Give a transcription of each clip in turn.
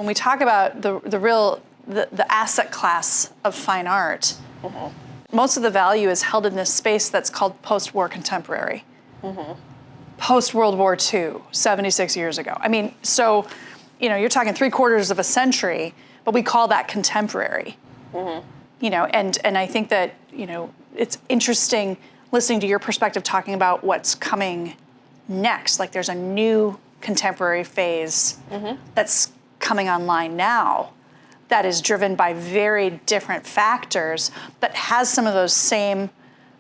When we talk about the asset class of fine art, most of the value is held in this space that's called post-war contemporary. Post-World War II, 76 years ago. I mean, so, you're talking 3/4 of a century, but we call that contemporary. And I think that, it's interesting listening to your perspective talking about what's coming next. Like there's a new contemporary phase that's coming online now that is driven by very different factors, but has some of those same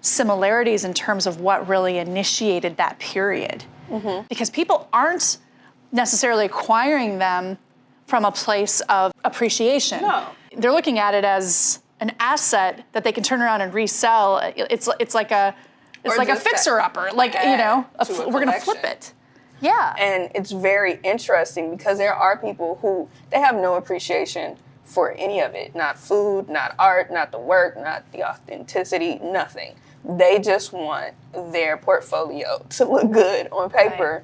similarities in terms of what really initiated that period. Because people aren't necessarily acquiring them from a place of appreciation. No. They're looking at it as an asset that they can turn around and resell. It's like a fixer-upper. Like, we're gonna flip it. Yeah. And it's very interesting because there are people who, they have no appreciation for any of it. Not food, not art, not the work, not the authenticity, nothing. They just want their portfolio to look good on paper.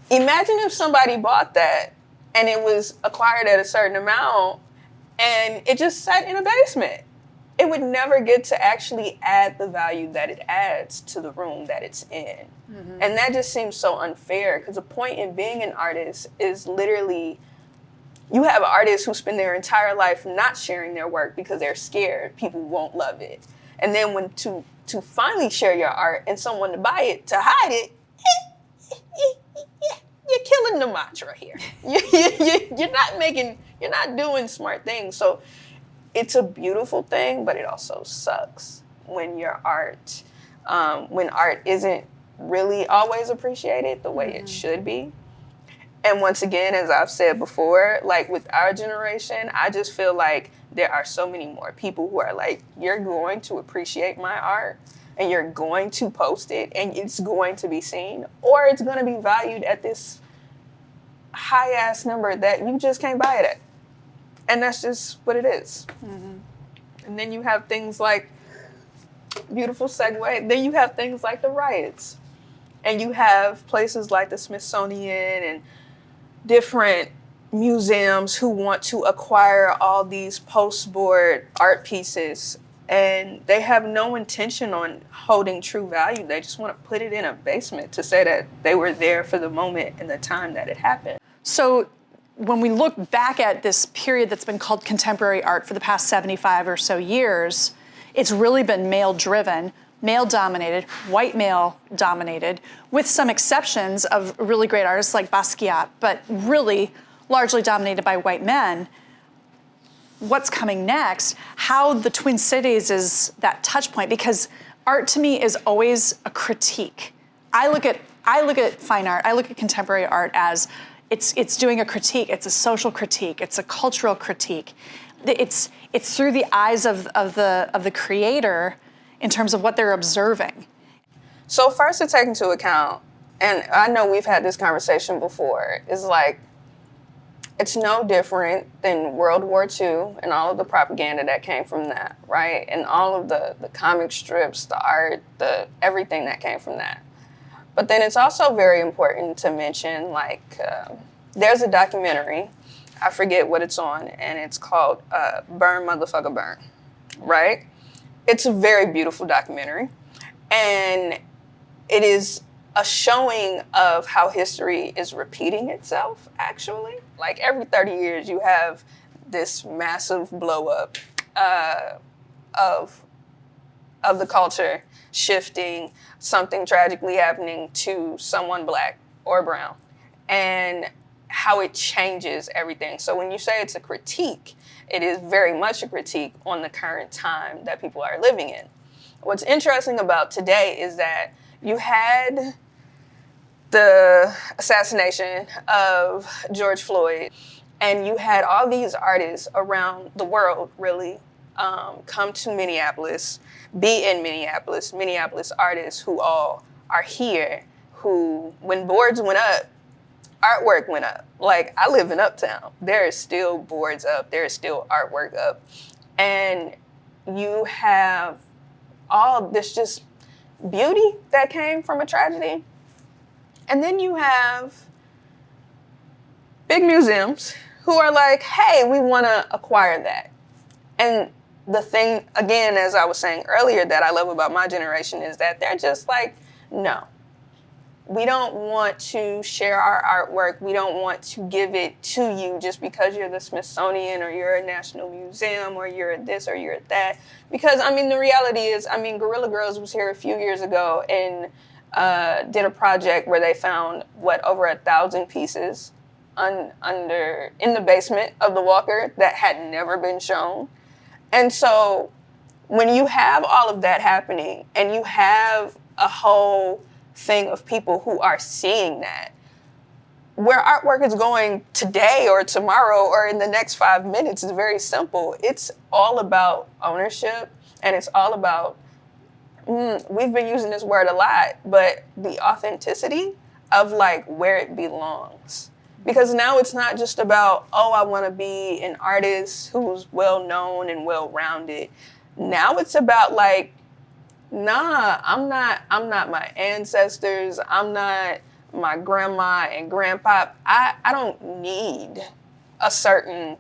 Right. Imagine if somebody bought that and it was acquired at a certain amount and it just sat in a basement. It would never get to actually add the value that it adds to the room that it's in. And that just seems so unfair because the point in being an artist is literally, you have artists who spend their entire life not sharing their work because they're scared people won't love it. And then when to finally share your art and someone to buy it, to hide it, you're killing the mantra here. You're not doing smart things. So it's a beautiful thing, but it also sucks when your art, when art isn't really always appreciated the way it should be. And once again, as I've said before, like with our generation, I just feel like there are so many more people who are like, you're going to appreciate my art and you're going to post it and it's going to be seen, or it's going to be valued at this high ass number that you just can't buy it at. And that's just what it is. And then you have things like, beautiful segue, then you have things like the riots. And you have places like the Smithsonian and different museums who want to acquire all these post-board art pieces. And they have no intention on holding true value. They just want to put it in a basement to say that they were there for the moment and the time that it happened. So when we look back at this period that's been called contemporary art for the past 75 or so years, it's really been male-driven, male-dominated, white male-dominated, with some exceptions of really great artists like Basquiat, but really largely dominated by white men. What's coming next? How the Twin Cities is that touch point, because art to me is always a critique. I look at fine art, I look at contemporary art as it's doing a critique, it's a social critique, it's a cultural critique. It's through the eyes of the creator in terms of what they're observing. So first to take into account, and I know we've had this conversation before, is like, it's no different than World War II and all of the propaganda that came from that, right? And all of the comic strips, the art, everything that came from that. But then it's also very important to mention, like, there's a documentary, I forget what it's on, and it's called Burn, Motherfucker, Burn, right? It's a very beautiful documentary, and it is a showing of how history is repeating itself, actually. Like every 30 years, you have this massive blow up of the culture shifting, something tragically happening to someone black or brown, and how it changes everything. So when you say it's a critique, it is very much a critique on the current time that people are living in. What's interesting about today is that you had the assassination of George Floyd, and you had all these artists around the world, really, come to Minneapolis, be in Minneapolis, Minneapolis artists who all are here, who, when boards went up, artwork went up. Like, I live in Uptown. There is still boards up. There is still artwork up. And you have all this just beauty that came from a tragedy. And then you have big museums who are like, hey, we want to acquire that. And the thing, again, as I was saying earlier, that I love about my generation is that they're just like, no, we don't want to share our artwork. We don't want to give it to you just because you're the Smithsonian or you're a National Museum or you're this or you're that. Because, I mean, the reality is, I mean, Guerrilla Girls was here a few years ago and did a project where they found, over 1,000 pieces in the basement of the Walker that had never been shown. And so when you have all of that happening and you have a whole thing of people who are seeing that, where artwork is going today or tomorrow or in the next 5 minutes is very simple. It's all about ownership, and it's all about, we've been using this word a lot, but the authenticity of like where it belongs. Because now it's not just about, oh, I want to be an artist who's well-known and well-rounded. Now it's about like, nah, I'm not my ancestors. I'm not my grandma and grandpa. I don't need a certain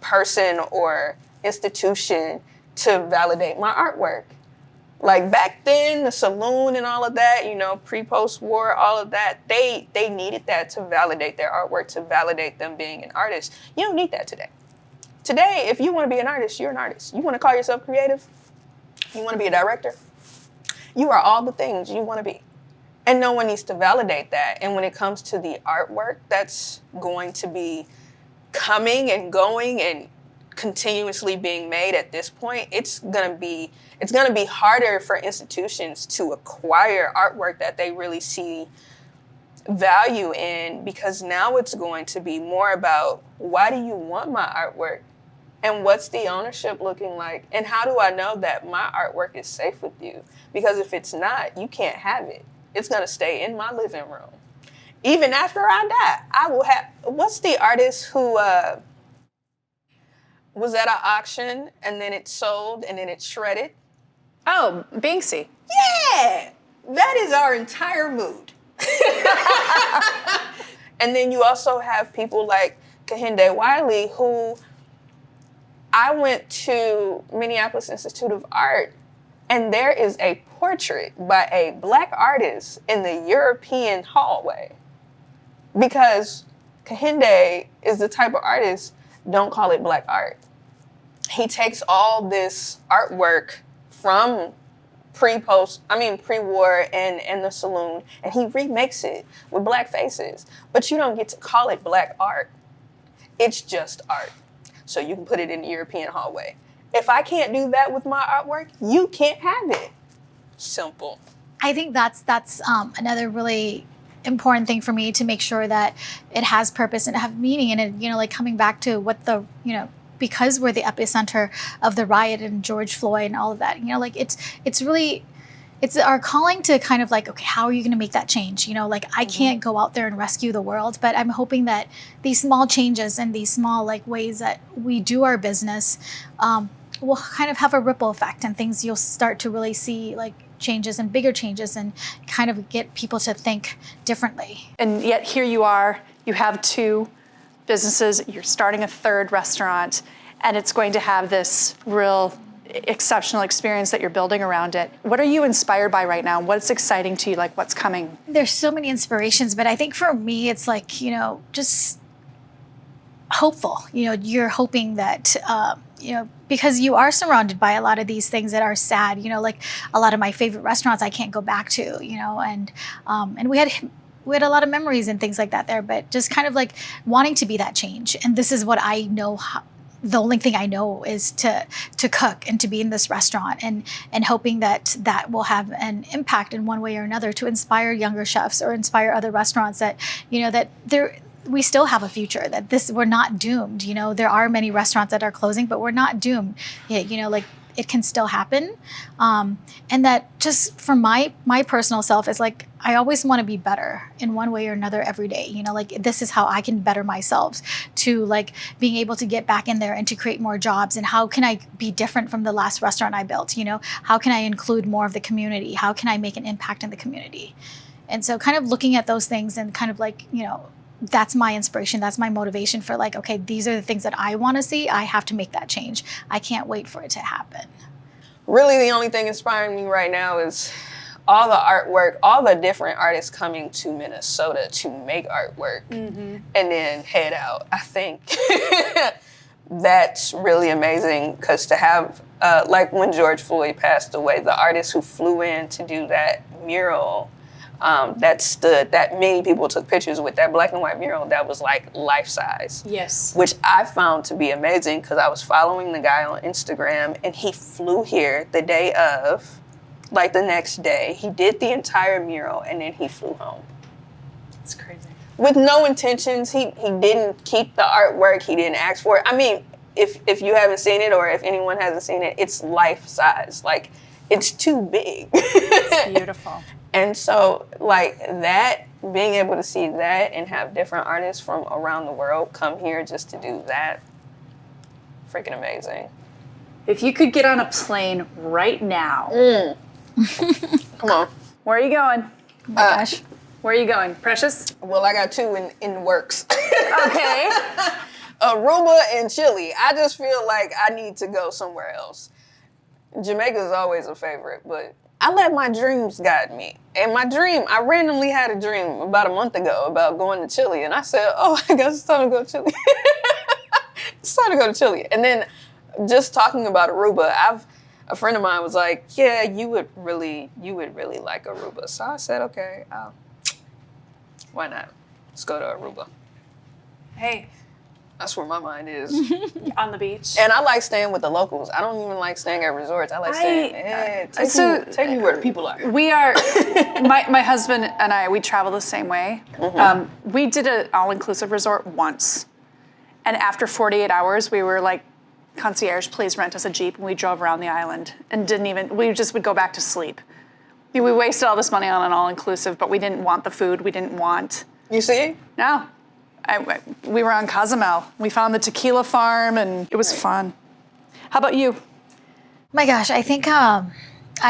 person or institution to validate my artwork. Like back then, the saloon and all of that, you know, pre-post-war, all of that, they needed that to validate their artwork, to validate them being an artist. You don't need that today. Today, if you want to be an artist, you're an artist. You want to call yourself creative? You want to be a director? You are all the things you want to be. And no one needs to validate that. And when it comes to the artwork that's going to be coming and going and continuously being made at this point, it's gonna be harder for institutions to acquire artwork that they really see value in, because now it's going to be more about, why do you want my artwork? And what's the ownership looking like? And how do I know that my artwork is safe with you? Because if it's not, you can't have it. It's gonna stay in my living room. Even after I die, I will have, what's the artist who was at an auction and then it sold and then it shredded? Oh, Banksy. Yeah, that is our entire mood. And then you also have people like Kehinde Wiley, who, I went to Minneapolis Institute of Art, and there is a portrait by a Black artist in the European hallway. Because Kehinde is the type of artist, don't call it Black art. He takes all this artwork from pre-war and the saloon, and he remakes it with Black faces. But you don't get to call it Black art. It's just art. So you can put it in the European hallway. If I can't do that with my artwork, you can't have it. Simple. I think that's another really important thing for me, to make sure that it has purpose and have meaning. And it, you know, like coming back to what the, you know, because we're the epicenter of the riot and George Floyd and all of that, you know, like it's really, it's our calling to kind of like, okay, how are you going to make that change? You know, like I can't go out there and rescue the world, but I'm hoping that these small changes and these small like ways that we do our business will kind of have a ripple effect, and things you'll start to really see like changes and bigger changes, and kind of get people to think differently. And yet here you are, you have 2 businesses, you're starting a 3rd restaurant, and it's going to have this real exceptional experience that you're building around it. What are you inspired by right now? What's exciting to you? Like, what's coming? There's so many inspirations, but I think for me, it's like, you know, just hopeful. You know, you're hoping that, you know, because you are surrounded by a lot of these things that are sad, you know, like a lot of my favorite restaurants I can't go back to, you know, and we had a lot of memories and things like that there, but just kind of like wanting to be that change. And this is what I know. The only thing I know is to cook and to be in this restaurant, and hoping that will have an impact in one way or another to inspire younger chefs or inspire other restaurants that, you know, that we still have a future, that we're not doomed. You know, there are many restaurants that are closing, but we're not doomed. You know, like it can still happen. And that just for my personal self is like, I always want to be better in one way or another every day. You know, like this is how I can better myself, to like being able to get back in there and to create more jobs. And how can I be different from the last restaurant I built? You know, how can I include more of the community? How can I make an impact in the community? And so kind of looking at those things and kind of like, you know, that's my inspiration. That's my motivation for like, okay, these are the things that I want to see. I have to make that change. I can't wait for it to happen. Really, the only thing inspiring me right now is all the artwork, all the different artists coming to Minnesota to make artwork and then head out. I think that's really amazing, because to have, like when George Floyd passed away, the artists who flew in to do that mural, that many people took pictures with, that black and white mural that was like life size. Yes. Which I found to be amazing, because I was following the guy on Instagram and he flew here the day of, like the next day. He did the entire mural and then he flew home. It's crazy. With no intentions. He didn't keep the artwork. He didn't ask for it. I mean, if you haven't seen it, or if anyone hasn't seen it, it's life size. Like, it's too big. It's beautiful. And so, like, that, being able to see that and have different artists from around the world come here just to do that, freaking amazing. If you could get on a plane right now. Come on. Where are you going? Oh my gosh. Where are you going? Precious? Well, I got two in the works. Okay. Aruba and Chile. I just feel like I need to go somewhere else. Jamaica is always a favorite, but I let my dreams guide me. And I randomly had a dream about a month ago about going to Chile, and I said, oh, I guess it's time to go to Chile. It's time to go to Chile. And then just talking about Aruba, a friend of mine was like, yeah, you would really like Aruba. So I said, okay, why not? Let's go to Aruba. Hey, That's where my mind is. on the beach. And I like staying with the locals. I don't even like staying at resorts. I like staying. Take me where the people are. We are, my husband and I, we travel the same way. We did an all-inclusive resort once. And after 48 hours, we were like, concierge, please rent us a Jeep. And we drove around the island and we just would go back to sleep. We wasted all this money on an all-inclusive, but we didn't want the food. We didn't want. You see? No. We were on Cozumel. We found the tequila farm and it was fun. How about you? My gosh, I think I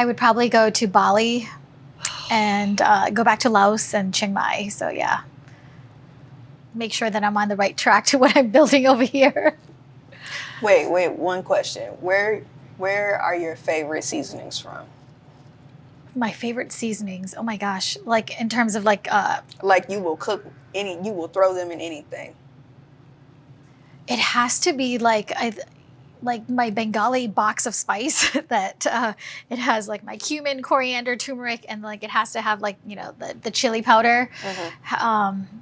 would probably go to Bali and go back to Laos and Chiang Mai. So yeah, make sure that I'm on the right track to what I'm building over here. Wait, one question. Where are your favorite seasonings from? My favorite seasonings, oh my gosh, like in terms of like you will cook you will throw them in anything. it has to be like my Bengali box of spice that it has like my cumin, coriander, turmeric, and like it has to have like, you know, the chili powder.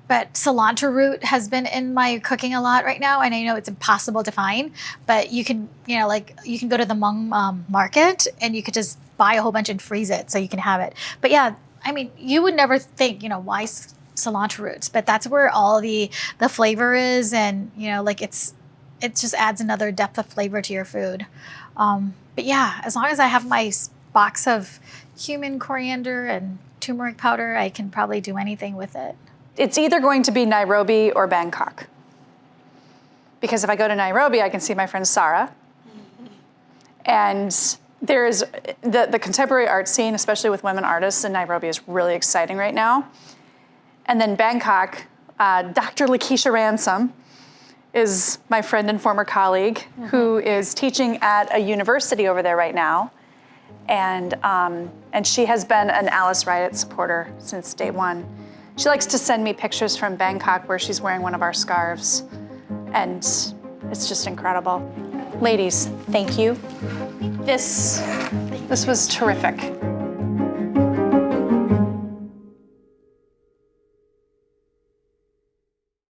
But cilantro root has been in my cooking a lot right now, and I know it's impossible to find, but you can, you know, like you can go to the Hmong market and you could just buy a whole bunch and freeze it so you can have it. But yeah, I mean, you would never think, you know, why cilantro roots, but that's where all the flavor is, and you know, like it just adds another depth of flavor to your food. But yeah, as long as I have my box of cumin, coriander, and turmeric powder, I can probably do anything with it. It's either going to be Nairobi or Bangkok. Because if I go to Nairobi, I can see my friend Sarah. And there is the contemporary art scene, especially with women artists in Nairobi, is really exciting right now. And then Bangkok, Dr. Lakeisha Ransom is my friend and former colleague who is teaching at a university over there right now. And she has been an Alice Riot supporter since day one. She likes to send me pictures from Bangkok where she's wearing one of our scarves. And it's just incredible. Ladies, thank you. This was terrific.